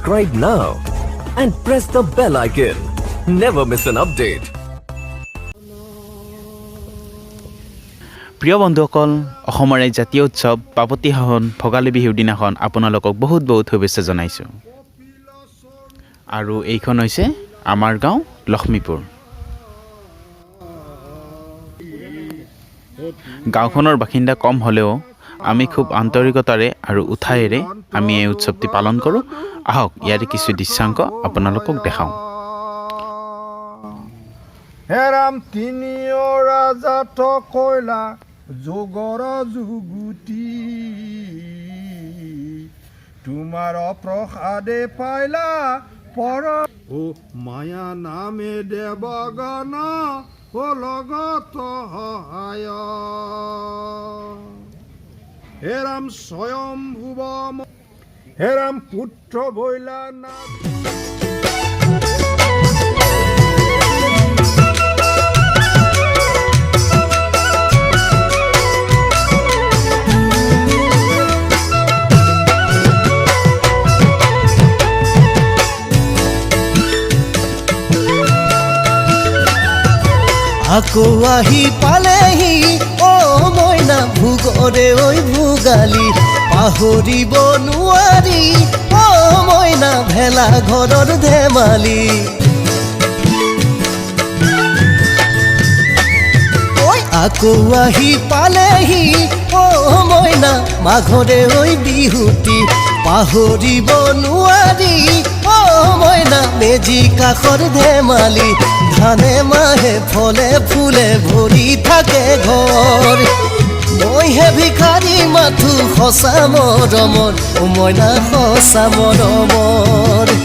subscribe now and press the bell icon. Never miss an update. প্ৰিয় বন্ধুসকল অসমৰ এই জাতীয় উৎসৱ পাপতি হাহন ভোগালী বিহুৰ দিনাখন আপোনালোকক বহুত শুভেচ্ছা জনাইছোঁ আৰু এইখন হৈছে আমাৰ গাঁও লক্ষ্মীপুৰ গাঁওখনৰ বাসিন্দা কম হ'লেও আমি খুব আন্তৰিকতাৰে আৰু উৎসাহেৰে আমি এই উৎসৱটি পালন কৰোঁ আহক ইয়াৰে কিছু দৃশ্যাংক আপোনালোকক দেখাওঁ হেৰাম তিনিও ৰাজাত কয়লা যোগৰ যুগুটি তোমাৰ প্ৰসাদে পাইলা পৰ ও মায়া নামে দেৱগণ ও লগত সহায় হেৰাম স্বয়ং ভুৱ হেৰাম পুত্ৰ বৈলা নাম আকৌ আহি পালেহি অ মইনা ভোগৰে ঐ ভোগালী পাহৰিব নোৱাৰি অ মইনা ভেলা ঘৰৰ ধেমালি আকৌ আহি পালেহি অ মইনা মাঘৰে ঐ বিহুটি পাহৰিব নোৱাৰি অ মইনা মেজি কাষৰ ধেমালি ধানে মাহে ফলে ফুলে ভৰি থাকে ঘৰ মইহে ভিখাৰী মাথো সঁচা মৰমৰ ও মইনা সঁচা মৰমৰ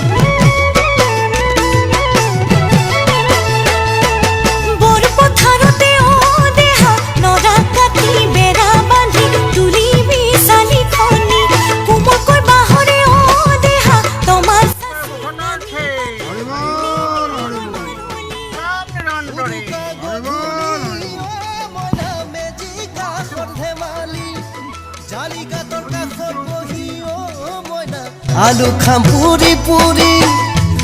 আলু খাম পুৰি পুৰি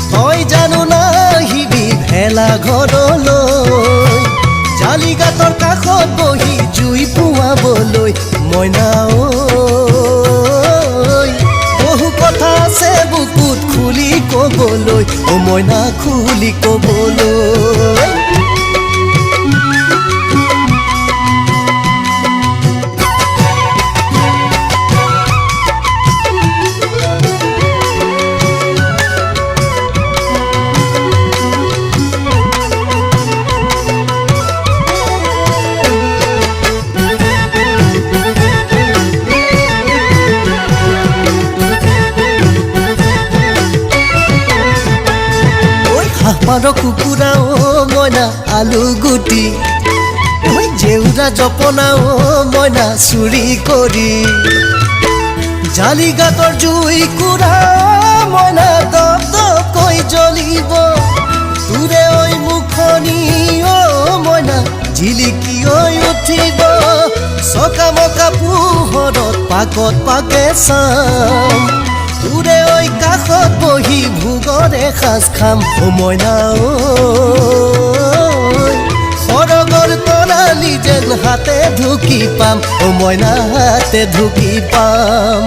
তই জানো নাহিবি ভেলা ঘৰলৈ জালিগাতৰ কাষত বহি জুই পুৱাবলৈ মইনা ঐ বহু কথা আছে বুকুত খুলি ক'বলৈ ও মইনা খুলি ক'বলৈ পাৰ কুকুৰা ও মইনা আলু গুটি জেউৰা জপনা ও মইনা চুৰি কৰি জালিগাতৰ জুই কুৰা মইনা দপ দপকৈ জ্বলিব তোৰে ঐ মুখনি ও মইনা জিলিকি উঠিব চকামকা পোহৰত পাকত পাকে চাম তোৰে ঐ কাষত বহি ভোগৰে সাজ খাম ও মইনা ঐ সৰগৰ তৰালি যেন হাতে ঢুকি পাম ও মইনা হাতে ঢুকি পাম